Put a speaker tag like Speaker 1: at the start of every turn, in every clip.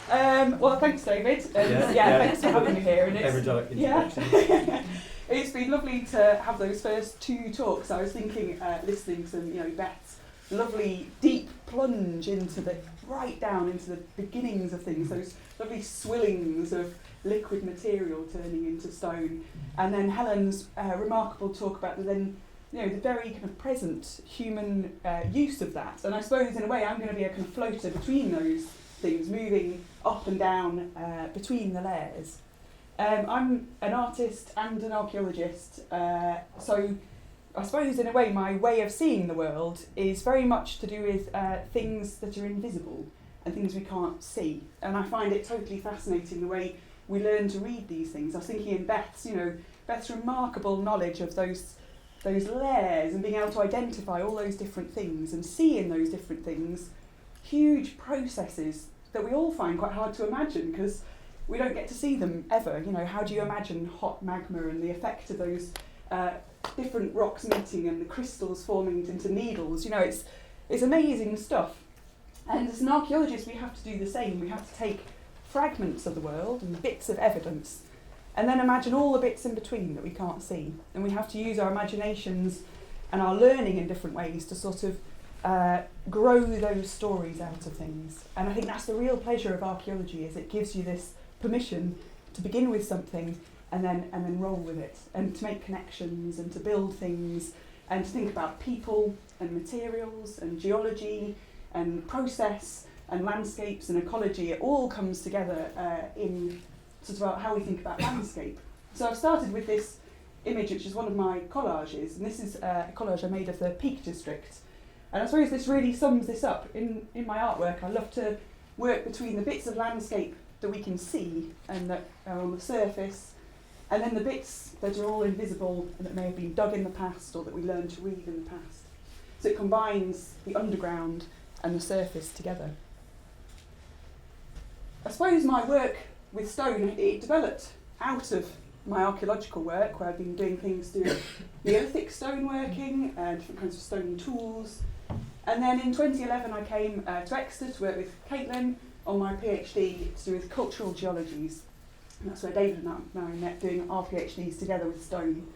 Speaker 1: Well, thanks, David. Thanks for having me here. And it's been lovely to have those first two talks. I was thinking, listening to Beth's lovely deep plunge right down into the beginnings of things, those lovely swillings of liquid material turning into stone, and then Helen's remarkable talk about the very kind of present human use of that. And I suppose in a way I'm going to be a kind of floater between those things, moving up and down between the layers. I'm an artist and an archaeologist, so I suppose in a way my way of seeing the world is very much to do with things that are invisible and things we can't see. And I find it totally fascinating the way we learn to read these things. I was thinking in Beth's remarkable knowledge of those layers and being able to identify all those different things and see in those different things huge processes that we all find quite hard to imagine because we don't get to see them ever. How do you imagine hot magma and the effect of those different rocks meeting and the crystals forming into needles? It's amazing stuff. And as an archaeologist, we have to do the same. We have to take fragments of the world and bits of evidence and then imagine all the bits in between that we can't see. And we have to use our imaginations and our learning in different ways to sort of grow those stories out of things. And I think that's the real pleasure of archaeology, is it gives you this permission to begin with something and then roll with it, and to make connections and to build things and to think about people and materials and geology and process and landscapes and ecology. It all comes together in sort of how we think about landscape. So I've started with this image, which is one of my collages, and this is a collage I made of the Peak District. And I suppose this really sums this up. In my artwork, I love to work between the bits of landscape that we can see and that are on the surface, and then the bits that are all invisible and that may have been dug in the past or that we learned to read in the past. So it combines the underground and the surface together. I suppose my work with stone, it developed out of my archaeological work, where I've been doing things to do with Neolithic stoneworking and different kinds of stone tools. And then in 2011 I came to Exeter to work with Caitlin on my PhD to do with cultural geologies. And that's where David and I met, doing our PhDs together with stone.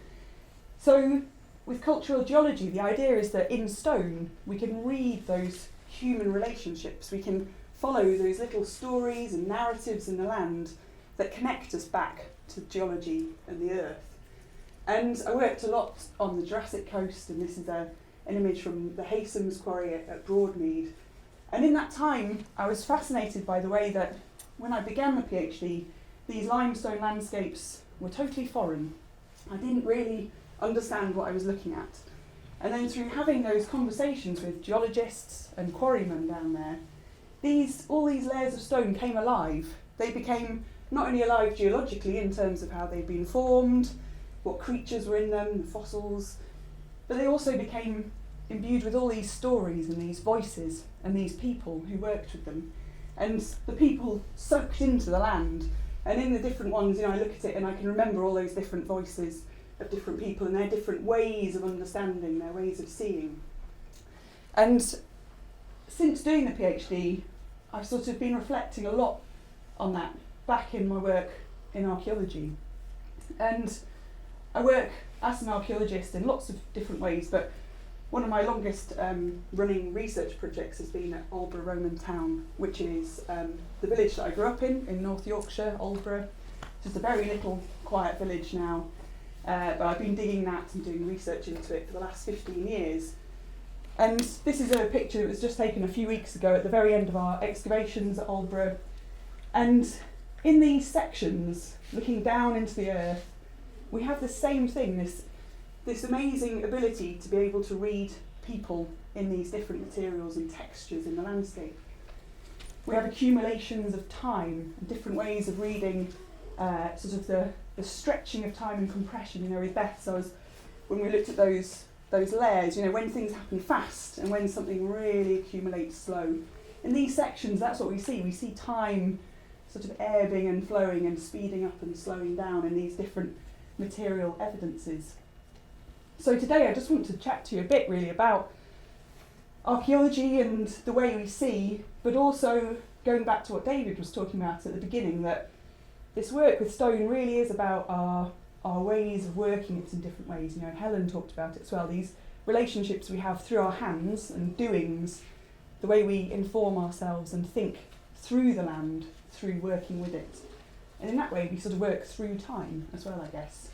Speaker 1: So with cultural geology, the idea is that in stone we can read those human relationships. We can follow those little stories and narratives in the land that connect us back to geology and the earth. And I worked a lot on the Jurassic coast, and this is an image from the Haysoms quarry at Broadmead. And in that time I was fascinated by the way that when I began the PhD, these limestone landscapes were totally foreign. I didn't really understand what I was looking at. And then through having those conversations with geologists and quarrymen down there, all these layers of stone came alive. They became not only alive geologically in terms of how they'd been formed, what creatures were in them, the fossils, but they also became imbued with all these stories and these voices and these people who worked with them. And the people soaked into the land. And in the different ones, I look at it and I can remember all those different voices of different people and their different ways of understanding, their ways of seeing. And since doing the PhD, I've sort of been reflecting a lot on that back in my work in archaeology. And I work as an archaeologist in lots of different ways, but one of my longest running research projects has been at Aldborough Roman Town, which is the village that I grew up in North Yorkshire, Aldborough. Just a very little quiet village now, but I've been digging that and doing research into it for the last 15 years. And this is a picture that was just taken a few weeks ago at the very end of our excavations at Aldborough. And in these sections, looking down into the earth, we have the same thing, this amazing ability to be able to read people in these different materials and textures in the landscape. We have accumulations of time, and different ways of reading sort of the stretching of time and compression. With Beth, when we looked at those layers, when things happen fast and when something really accumulates slow. In these sections, that's what we see. We see time sort of ebbing and flowing and speeding up and slowing down in these different material evidences. So today I just want to chat to you a bit really about archaeology and the way we see, but also going back to what David was talking about at the beginning, that this work with stone really is about our ways of working it in different ways. You know, Helen talked about it as well, these relationships we have through our hands and doings, the way we inform ourselves and think through the land, through working with it. And in that way we sort of work through time as well, I guess.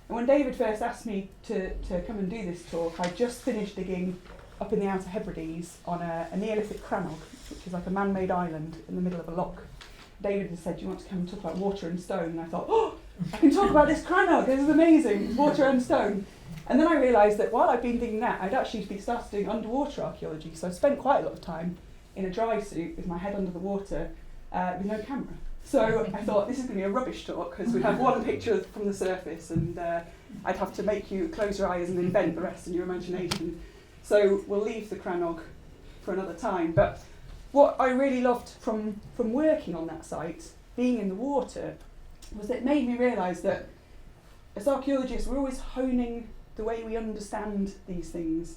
Speaker 1: And when David first asked me to come and do this talk, I just finished digging up in the Outer Hebrides on a Neolithic crannog, which is like a man-made island in the middle of a loch. David had said, do you want to come and talk about water and stone? And I thought, oh, I can talk about this crannog, this is amazing, water and stone. And then I realised that while I'd been doing that, I'd actually started doing underwater archaeology. So I spent quite a lot of time in a dry suit with my head under the water with no camera. So I thought, this is going to be a rubbish talk, because we'd have one picture from the surface and I'd have to make you close your eyes and invent the rest in your imagination. So we'll leave the crannog for another time. But what I really loved from working on that site, being in the water, was that it made me realise that as archaeologists we're always honing the way we understand these things,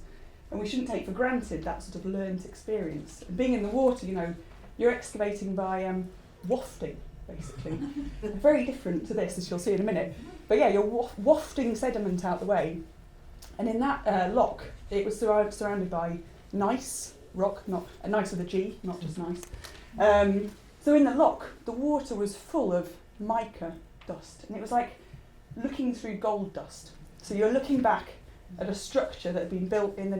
Speaker 1: and we shouldn't take for granted that sort of learnt experience. And being in the water, you know, you're excavating by wafting, basically. Very different to this, as you'll see in a minute. But yeah, you're wafting sediment out the way. And in that loch, it was surrounded by gneiss rock, not a gneiss with a G, not just nice. So in the loch, the water was full of mica dust, and it was like looking through gold dust. So you're looking back at a structure that had been built in the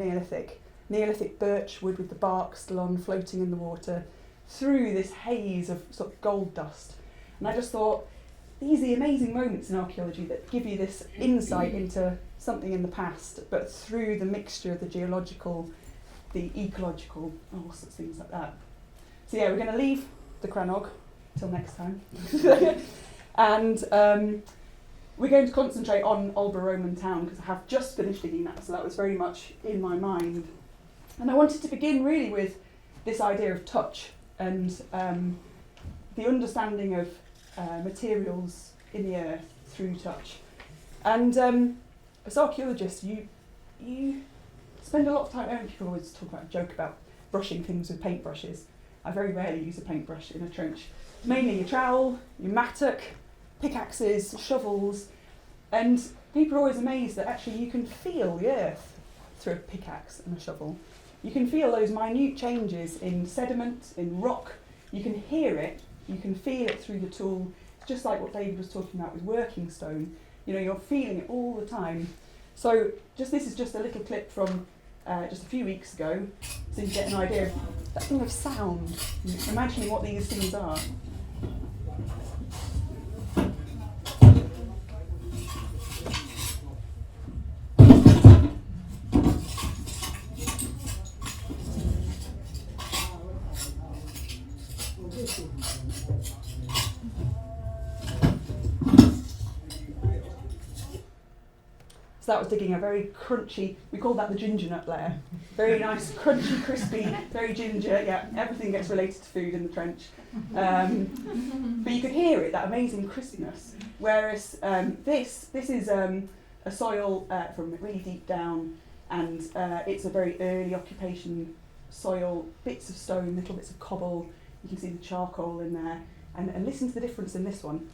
Speaker 1: Neolithic birch wood with the bark still on, floating in the water, through this haze of sort of gold dust. And I just thought, these are the amazing moments in archaeology that give you this insight into something in the past, but through the mixture of the geological, the ecological, all sorts of things like that. So yeah, we're going to leave the crannog till next time. And we're going to concentrate on Alba Roman town, because I have just finished digging that, so that was very much in my mind. And I wanted to begin really with this idea of touch and the understanding of materials in the earth through touch. And as archaeologists, you spend a lot of time, people always joke about brushing things with paintbrushes. I very rarely use a paintbrush in a trench. Mainly your trowel, your mattock, pickaxes, shovels, and people are always amazed that actually you can feel the earth through a pickaxe and a shovel. You can feel those minute changes in sediment, in rock. You can hear it, you can feel it through the tool. It's just like what David was talking about with working stone. You know, you're feeling it all the time. So this is just a little clip from just a few weeks ago, so you get an idea of that thing of sound, imagining what these things are. So that was digging a very crunchy, we call that the ginger nut layer. Very nice, crunchy, crispy, very ginger, yeah, everything gets related to food in the trench. But you could hear it, that amazing crispness. Whereas this is a soil from really deep down, and it's a very early occupation soil, bits of stone, little bits of cobble, you can see the charcoal in there, and listen to the difference in this one.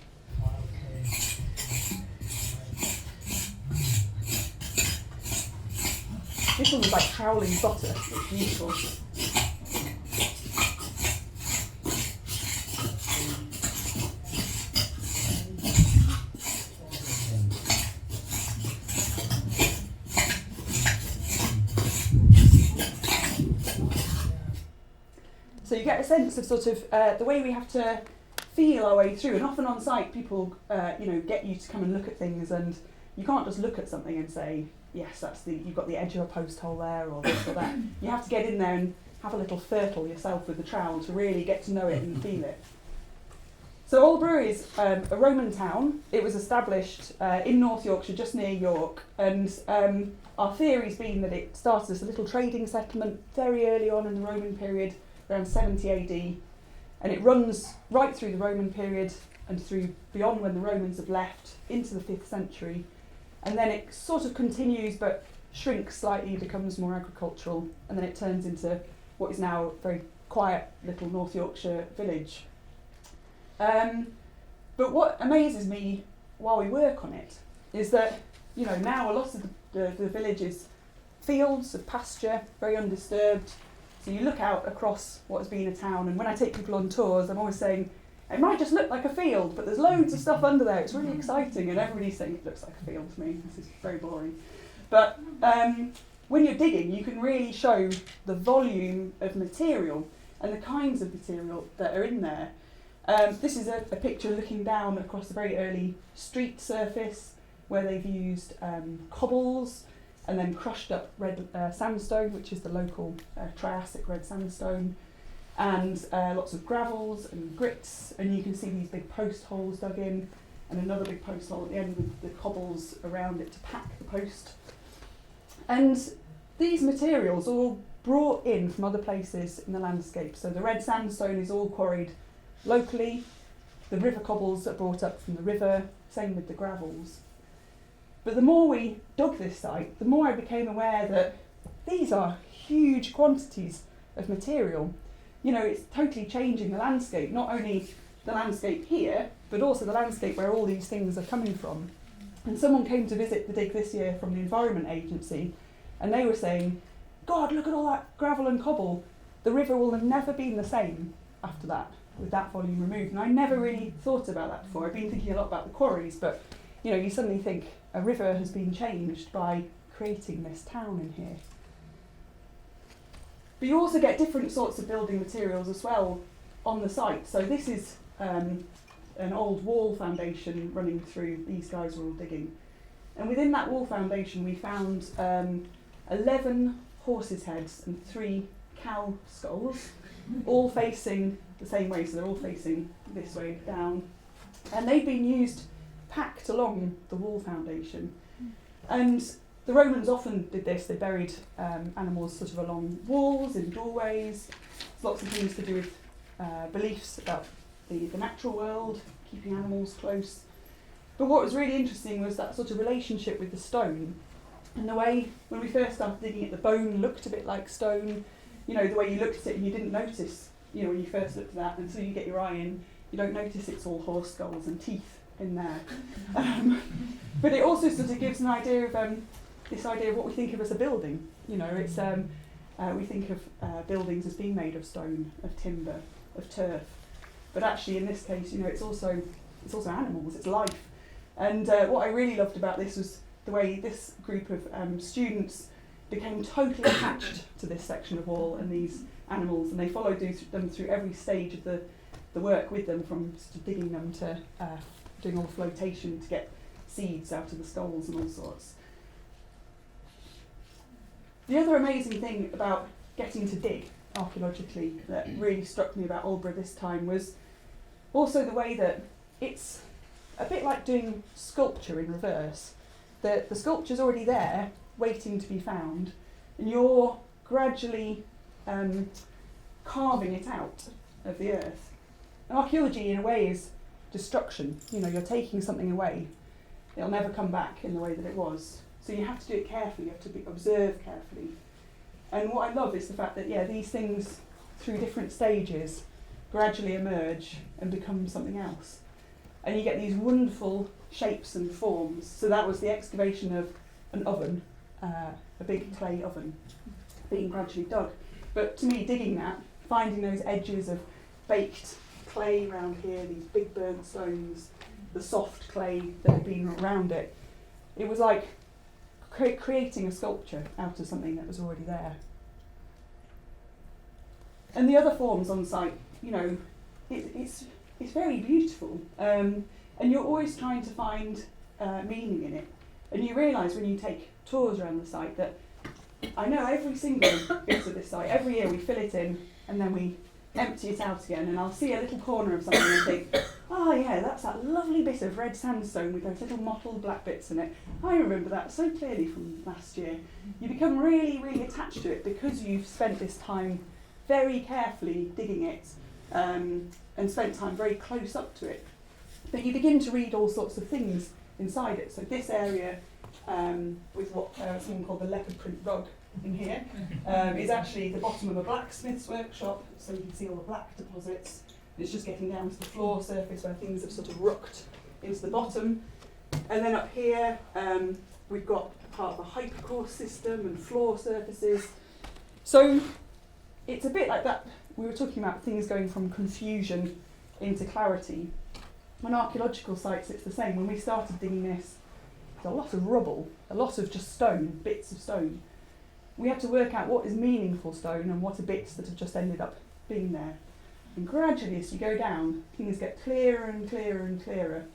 Speaker 1: This one was like howling butter, it's beautiful. So you get a sense of sort of the way we have to feel our way through, and often on site people get you to come and look at things, and you can't just look at something and say, yes, you've got the edge of a post hole there, or this or that. You have to get in there and have a little fertile yourself with the trowel to really get to know it and feel it. So Alba is a Roman town. It was established in North Yorkshire, just near York, and our theory's been that it started as a little trading settlement very early on in the Roman period, around 70 AD, and it runs right through the Roman period and through beyond when the Romans have left into the 5th century. And then it sort of continues but shrinks slightly, becomes more agricultural, and then it turns into what is now a very quiet little North Yorkshire village. But what amazes me while we work on it is that, you know, now a lot of the village is fields of pasture, very undisturbed. So you look out across what has been a town, and when I take people on tours, I'm always saying, it might just look like a field, but there's loads of stuff under there. It's really exciting, and everybody's saying it looks like a field to me. This is very boring. But when you're digging, you can really show the volume of material and the kinds of material that are in there. This is a picture looking down across a very early street surface where they've used cobbles and then crushed up red sandstone, which is the local Triassic red sandstone, and lots of gravels and grits, and you can see these big post holes dug in and another big post hole at the end with the cobbles around it to pack the post. And these materials are all brought in from other places in the landscape. So the red sandstone is all quarried locally, the river cobbles are brought up from the river, same with the gravels. But the more we dug this site, the more I became aware that these are huge quantities of material. You know, it's totally changing the landscape, not only the landscape here, but also the landscape where all these things are coming from. And someone came to visit the dig this year from the Environment Agency, and they were saying, God, look at all that gravel and cobble. The river will have never been the same after that, with that volume removed. And I never really thought about that before. I've been thinking a lot about the quarries, but you know, you suddenly think a river has been changed by creating this town in here. But you also get different sorts of building materials as well on the site. So this is an old wall foundation running through, these guys were all digging. And within that wall foundation we found 11 horses' heads and 3 cow skulls, all facing the same way, so they're all facing this way down. And they've been used, packed along the wall foundation. And the Romans often did this, they buried animals sort of along walls, in doorways. There's lots of things to do with beliefs about the natural world, keeping animals close. But what was really interesting was that sort of relationship with the stone, and the way, when we first started digging it, the bone looked a bit like stone. You know, the way you looked at it and you didn't notice, you know, when you first looked at that, until you get your eye in, you don't notice it's all horse skulls and teeth in there. But it also sort of gives an idea of this idea of what we think of as a building. You know, it's we think of buildings as being made of stone, of timber, of turf, but actually in this case, you know, it's also animals, it's life. And what I really loved about this was the way this group of students became totally attached to this section of wall and these animals, and they followed them through every stage of the work with them, from sort of digging them to doing all the flotation to get seeds out of the skulls and all sorts. The other amazing thing about getting to dig archaeologically that really struck me about Aldborough this time was also the way that it's a bit like doing sculpture in reverse. The sculpture's already there, waiting to be found, and you're gradually carving it out of the earth. And archaeology, in a way, is destruction. You know, you're taking something away. It'll never come back in the way that it was. So you have to do it carefully, you have to observe carefully. And what I love is the fact that, yeah, these things, through different stages, gradually emerge and become something else. And you get these wonderful shapes and forms. So that was the excavation of an oven, a big clay oven, being gradually dug. But to me, digging that, finding those edges of baked clay around here, these big burnt stones, the soft clay that had been around it, it was like creating a sculpture out of something that was already there. And the other forms on site, you know, it's very beautiful, and you're always trying to find meaning in it. And you realise when you take tours around the site that I know every single bit of this site, every year we fill it in and then we empty it out again, and I'll see a little corner of something and think, oh yeah, that's that lovely bit of red sandstone with those little mottled black bits in it. I remember that so clearly from last year. You become really, really attached to it because you've spent this time very carefully digging it and spent time very close up to it. But you begin to read all sorts of things inside it. So this area with what someone called the leopard print rug in here, is actually the bottom of a blacksmith's workshop, so you can see all the black deposits. It's just getting down to the floor surface where things have sort of rocked into the bottom. And then up here, we've got part of a hypercourse system and floor surfaces. So it's a bit like that. We were talking about things going from confusion into clarity. On archaeological sites, it's the same. When we started digging this, there's a lot of rubble, a lot of just stone, bits of stone. We had to work out what is meaningful stone and what are bits that have just ended up being there. And gradually, as you go down, things get clearer and clearer and clearer.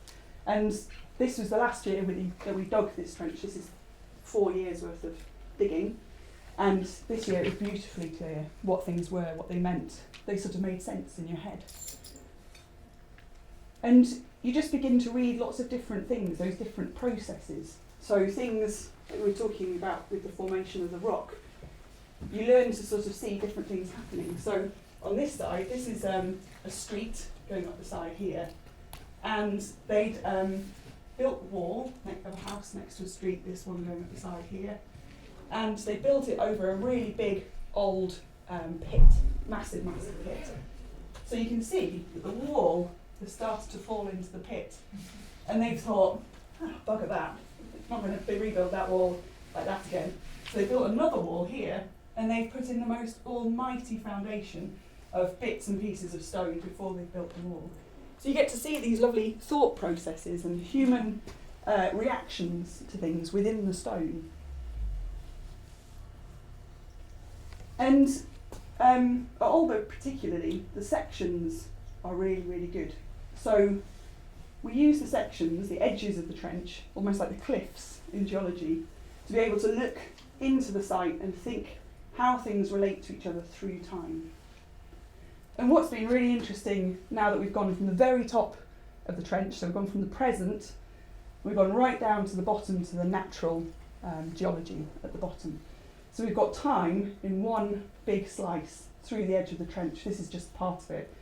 Speaker 1: And this was the last year that we dug this trench. This is 4 years worth of digging. And this year it was beautifully clear what things were, what they meant. They sort of made sense in your head. And you just begin to read lots of different things, those different processes. So things that we're talking about with the formation of the rock, you learn to sort of see different things happening. So on this side, this is a street going up the side here. And they'd built a wall of a house next to a street, this one going up the side here. And they built it over a really big old pit, massive pit. So you can see that the wall has started to fall into the pit. And they've thought, bugger that, I'm not going to rebuild that wall like that again. So they built another wall here, and they've put in the most almighty foundation of bits and pieces of stone before they built the wall. So you get to see these lovely thought processes and human reactions to things within the stone. And at Alba particularly, the sections are really, really good. So we use the sections, the edges of the trench, almost like the cliffs in geology, to be able to look into the site and think how things relate to each other through time. And what's been really interesting now that we've gone from the very top of the trench, so we've gone from the present, we've gone right down to the bottom to the natural geology at the bottom. So we've got time in one big slice through the edge of the trench. This is just part of it.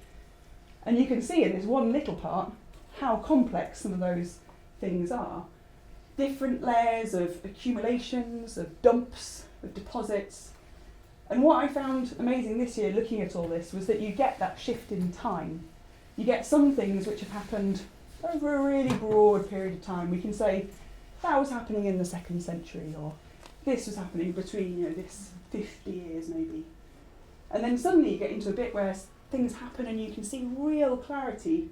Speaker 1: And you can see in this one little part how complex some of those things are. Different layers of accumulations, of dumps, of deposits. And what I found amazing this year looking at all this was that you get that shift in time. You get some things which have happened over a really broad period of time. We can say that was happening in the 2nd century, or this was happening between, this 50 years maybe. And then suddenly you get into a bit where things happen and you can see real clarity.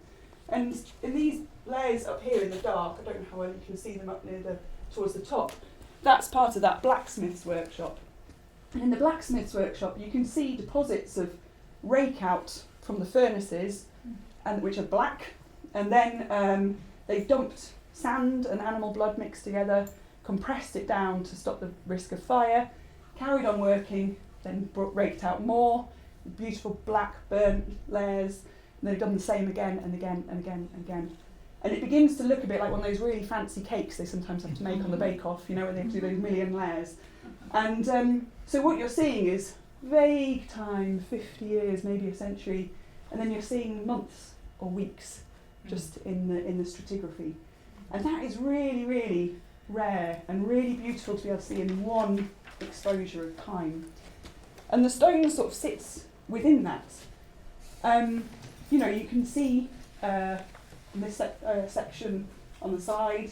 Speaker 1: And in these layers up here in the dark, I don't know how well you can see them up near towards the top, that's part of that blacksmith's workshop. And in the blacksmith's workshop you can see deposits of rake out from the furnaces, and which are black, and then they've dumped sand and animal blood mixed together, compressed it down to stop the risk of fire, carried on working, then raked out more, beautiful black burnt layers, and they've done the same again and again and again and again. And it begins to look a bit like one of those really fancy cakes they sometimes have to make on the bake-off, where they have to do those million layers. And so what you're seeing is vague time, 50 years, maybe a century, and then you're seeing months or weeks just in the stratigraphy. And that is really, really rare and really beautiful to be able to see in one exposure of time. And the stone sort of sits within that. You can see in this section on the side,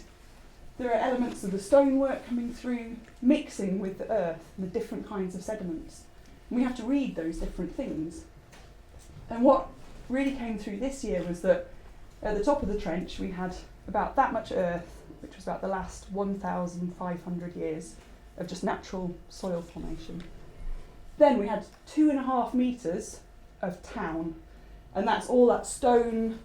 Speaker 1: there are elements of the stonework coming through, mixing with the earth and the different kinds of sediments. And we have to read those different things. And what really came through this year was that at the top of the trench we had about that much earth, which was about the last 1,500 years of just natural soil formation. Then we had 2.5 metres of town, and that's all that stone,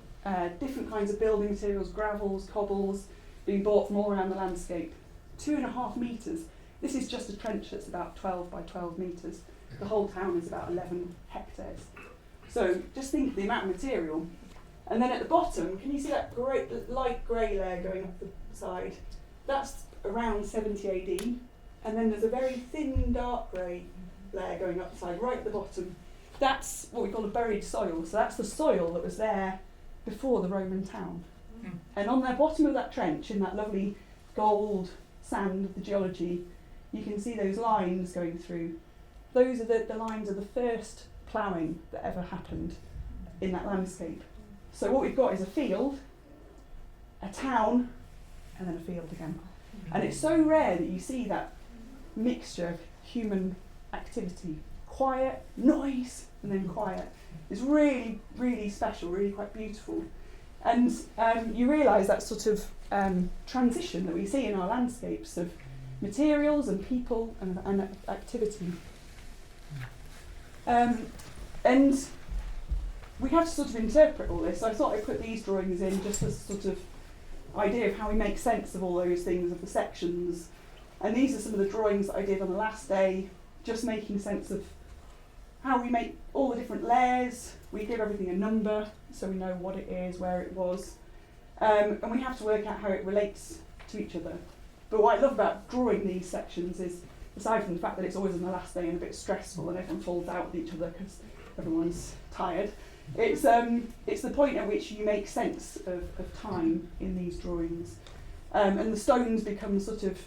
Speaker 1: different kinds of building materials, gravels, cobbles, being bought from all around the landscape. 2.5 metres. This is just a trench that's about 12 by 12 metres. The whole town is about 11 hectares. So just think of the amount of material. And then at the bottom, can you see that light grey layer going up the side? That's around 70 AD. And then there's a very thin dark grey layer going up the side, right at the bottom. That's what we call a buried soil. So that's the soil that was there before the Roman town. And on the bottom of that trench, in that lovely gold sand of the geology, you can see those lines going through. Those are the lines of the first ploughing that ever happened in that landscape. So what we've got is a field, a town, and then a field again. And it's so rare that you see that mixture of human activity, quiet, noise, and then quiet. It's really, really special, really quite beautiful. And you realise that sort of transition that we see in our landscapes of materials and people and activity. And we have to sort of interpret all this. So I thought I'd put these drawings in just as sort of idea of how we make sense of all those things, of the sections. And these are some of the drawings that I did on the last day, just making sense of how we make all the different layers. We give everything a number so we know what it is, where it was. And we have to work out how it relates to each other. But what I love about drawing these sections is, aside from the fact that it's always on the last day and a bit stressful and everyone falls out with each other because everyone's tired, it's the point at which you make sense of time in these drawings. And the stones become sort of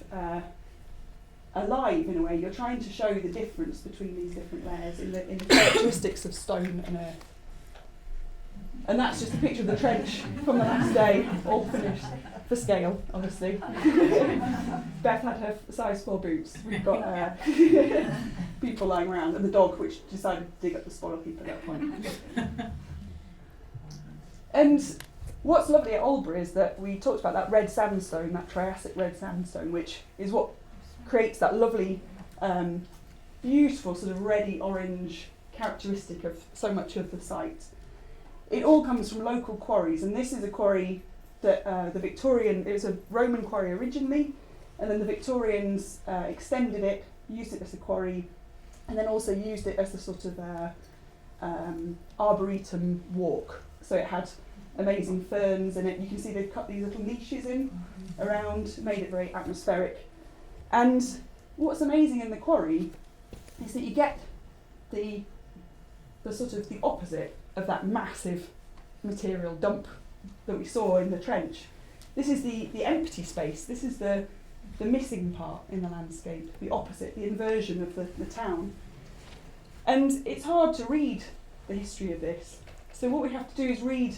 Speaker 1: alive in a way. You're trying to show the difference between these different layers in the characteristics of stone and earth. And that's just a picture of the trench from the last day, all finished, for scale, obviously. Beth had her size 4 boots. We've got people lying around, and the dog, which decided to dig up the spoil heap at that point. And what's lovely at Albury is that we talked about that red sandstone, that Triassic red sandstone, which is what creates that lovely, beautiful sort of reddy orange characteristic of so much of the site. It all comes from local quarries, and this is a quarry that it was a Roman quarry originally, and then the Victorians extended it, used it as a quarry, and then also used it as a sort of arboretum walk. So it had amazing ferns in it. You can see they've cut these little niches in around, made it very atmospheric. And what's amazing in the quarry is that you get the sort of the opposite of that massive material dump that we saw in the trench. This is the empty space. This is the missing part in the landscape, the opposite, the inversion of the town. And it's hard to read the history of this. So what we have to do is read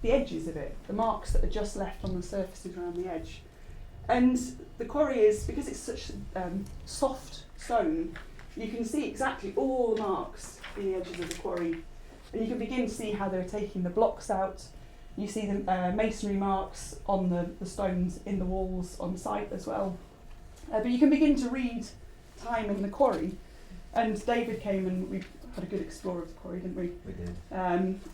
Speaker 1: the edges of it, the marks that are just left on the surfaces around the edge. And the quarry is, because it's such soft stone, you can see exactly all the marks in the edges of the quarry. And you can begin to see how they're taking the blocks out. You see the masonry marks on the stones in the walls on site as well. But you can begin to read time in the quarry. And David came, and we had a good explore of the quarry, didn't we?
Speaker 2: We did.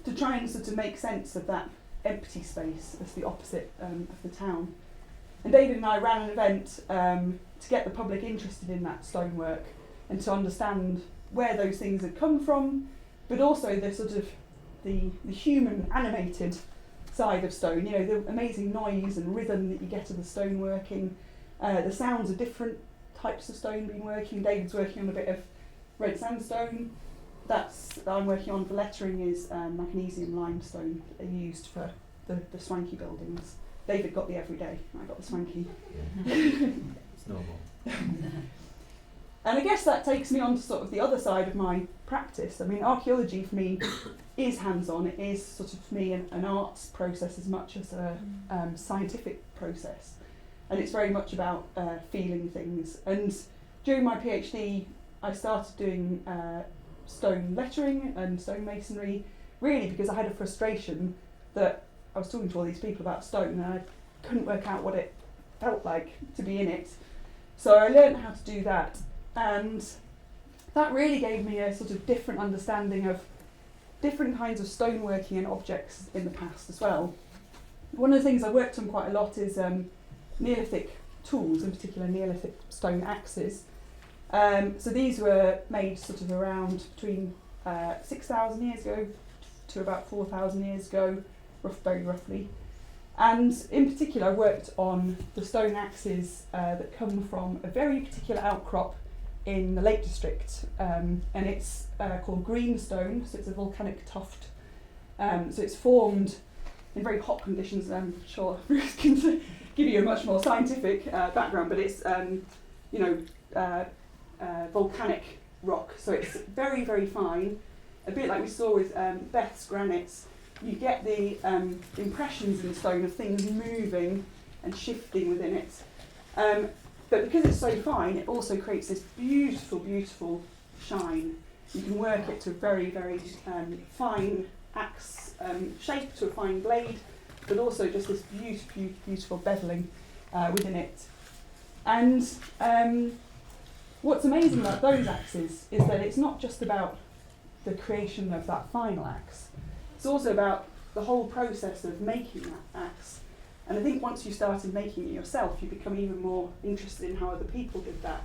Speaker 1: To try and sort of make sense of that empty space as the opposite of the town. And David and I ran an event to get the public interested in that stonework and to understand where those things had come from, but also the sort of the human animated side of stone, you know, the amazing noise and rhythm that you get of the stone working, the sounds of different types of stone being working. David's working on a bit of red sandstone. That I'm working on for lettering is magnesium limestone that they used for the swanky buildings. David got the everyday, I got the swanky.
Speaker 2: Yeah. It's normal.
Speaker 1: And I guess that takes me on to sort of the other side of my practice. I mean, archaeology for me is hands-on. It is sort of for me an arts process as much as a scientific process. And it's very much about feeling things. And during my PhD, I started doing stone lettering and stone masonry, really because I had a frustration that I was talking to all these people about stone and I couldn't work out what it felt like to be in it. So I learned how to do that. And that really gave me a sort of different understanding of different kinds of stoneworking and objects in the past as well. One of the things I worked on quite a lot is Neolithic tools, in particular Neolithic stone axes. So these were made sort of around between 6,000 years ago to about 4,000 years ago, very roughly. And in particular I worked on the stone axes that come from a very particular outcrop in the Lake District, and it's called greenstone, so it's a volcanic tuft. So it's formed in very hot conditions, and I'm sure Bruce can give you a much more scientific background, but it's volcanic rock, so it's very, very fine. A bit like we saw with Beth's granites, you get the impressions in the stone of things moving and shifting within it. But because it's so fine, it also creates this beautiful, beautiful shine. You can work it to a very, very fine axe shape, to a fine blade, but also just this beautiful, beautiful beveling within it. And what's amazing about those axes is that it's not just about the creation of that final axe. It's also about the whole process of making that axe. And I think once you started making it yourself, you become even more interested in how other people did that.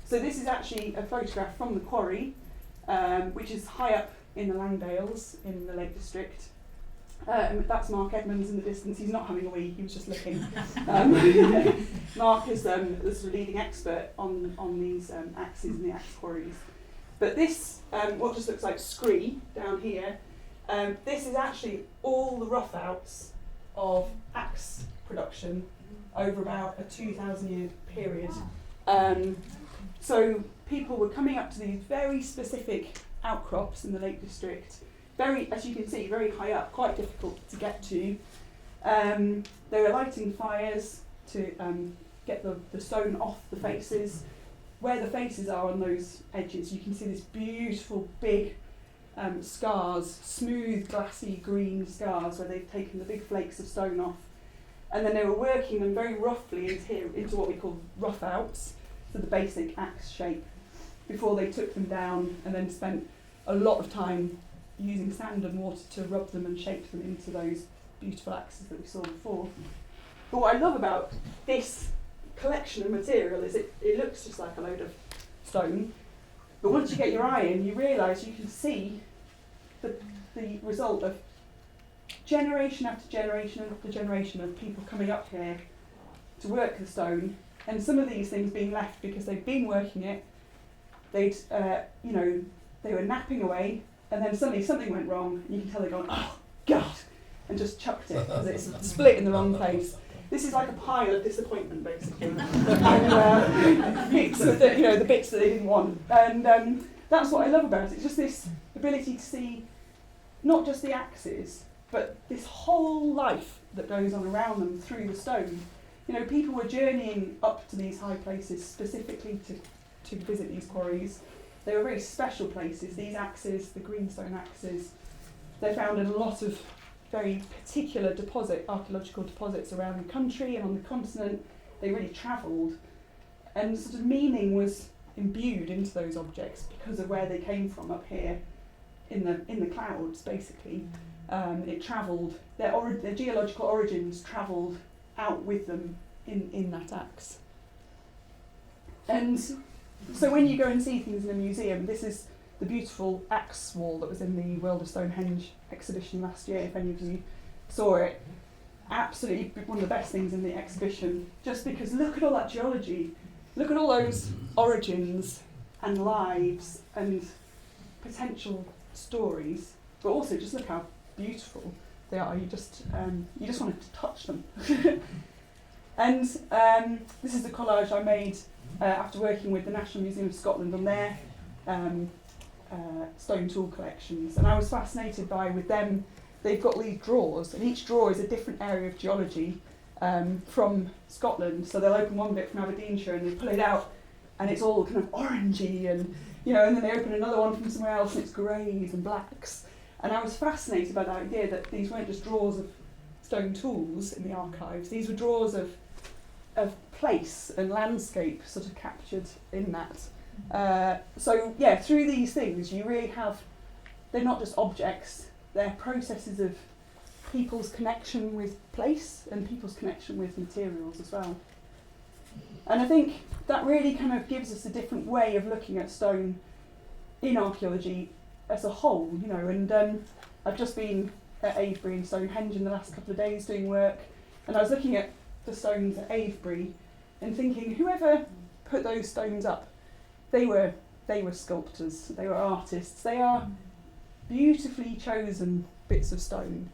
Speaker 1: So this is actually a photograph from the quarry, which is high up in the Langdales in the Lake District. That's Mark Edmonds in the distance. He's not having a wee, he was just looking. Mark is the sort of leading expert on these axes and the axe quarries. But this, what just looks like scree down here, this is actually all the rough outs of axe production over about a 2,000 year period. So people were coming up to these very specific outcrops in the Lake District, very, as you can see, very high up, quite difficult to get to. They were lighting fires to get the stone off the faces. Where the faces are on those edges, you can see this beautiful big scars, smooth, glassy green scars where they've taken the big flakes of stone off. And then they were working them very roughly into what we call rough outs, so the basic axe shape, before they took them down and then spent a lot of time using sand and water to rub them and shape them into those beautiful axes that we saw before. But what I love about this collection of material is it looks just like a load of stone, but once you get your eye in, you realise you can see the result of generation after generation after generation of people coming up here to work the stone, and some of these things being left because they've been working it, they were napping away, and then suddenly something went wrong, and you can tell they're going, oh God, and just chucked it because it's split in the wrong place. This is like a pile of disappointment, basically, and bits of the bits that they didn't want. And that's what I love about it. It's just this ability to see not just the axes, but this whole life that goes on around them through the stone. You know, people were journeying up to these high places specifically to visit these quarries. They were very special places. These axes, the greenstone axes, they found in a lot of very particular archaeological deposits around the country and on the continent. They really travelled, and sort of meaning was imbued into those objects because of where they came from up here in the clouds, basically. It travelled, their geological origins travelled out with them in that axe. And so when you go and see things in a museum, this is the beautiful axe wall that was in the World of Stonehenge exhibition last year, if any of you saw it. Absolutely one of the best things in the exhibition, just because look at all that geology, look at all those origins and lives and potential stories, but also just look how beautiful they are. You just wanted to touch them. And this is the collage I made after working with the National Museum of Scotland on their stone tool collections, and I was fascinated with them. They've got these drawers, and each drawer is a different area of geology from Scotland. So they'll open one bit from Aberdeenshire and they pull it out, and it's all kind of orangey, and and then they open another one from somewhere else and it's greys and blacks. And I was fascinated by the idea that these weren't just drawers of stone tools in the archives. These were drawers of place and landscape sort of captured in that. Through these things you really have, they're not just objects, they're processes of people's connection with place and people's connection with materials as well. And I think that really kind of gives us a different way of looking at stone in archaeology as a whole, and I've just been at Avebury and Stonehenge in the last couple of days doing work, and I was looking at the stones at Avebury and thinking, whoever put those stones up, they were sculptors, they were artists, they are beautifully chosen bits of stone,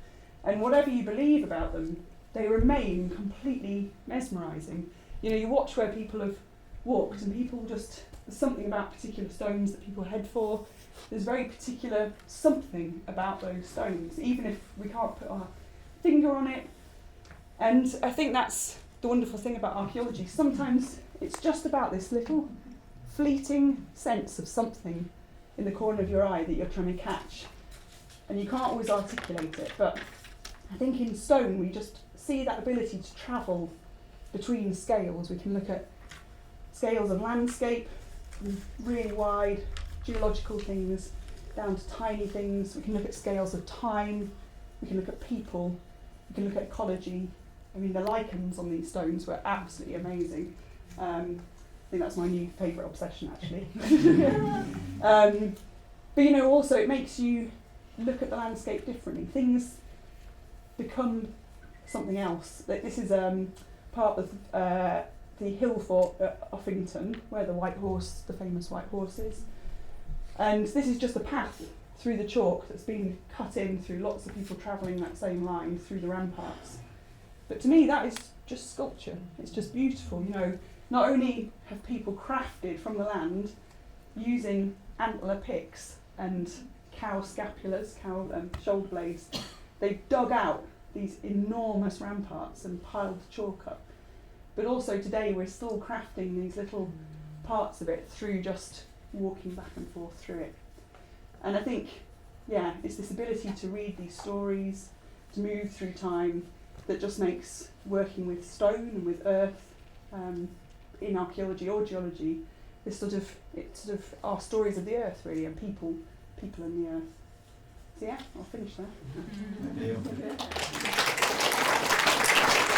Speaker 1: and whatever you believe about them, they remain completely mesmerising. You watch where people have walked, and people just, there's something about particular stones that people head for. There's very particular something about those stones, even if we can't put our finger on it. And I think that's the wonderful thing about archaeology. Sometimes it's just about this little fleeting sense of something in the corner of your eye that you're trying to catch. And you can't always articulate it, but I think in stone we just see that ability to travel between scales. We can look at scales of landscape, really wide geological things, down to tiny things. We can look at scales of time, we can look at people, we can look at ecology. I mean, the lichens on these stones were absolutely amazing. I think that's my new favourite obsession, actually. But you know, also it makes you look at the landscape differently. Things become something else. This is part of the hill fort at Uffington, where the famous white horse is. And this is just a path through the chalk that's been cut in through lots of people travelling that same line through the ramparts. But to me, that is just sculpture. It's just beautiful. You know, not only have people crafted from the land using antler picks and cow scapulas, shoulder blades, they've dug out these enormous ramparts and piled the chalk up. But also today we're still crafting these little parts of it through just walking back and forth through it. And I think, yeah, it's this ability to read these stories, to move through time, that just makes working with stone and with earth, in archaeology or geology, it's sort of our stories of the earth really, and people in the earth. So yeah, I'll finish there.
Speaker 2: Thank you.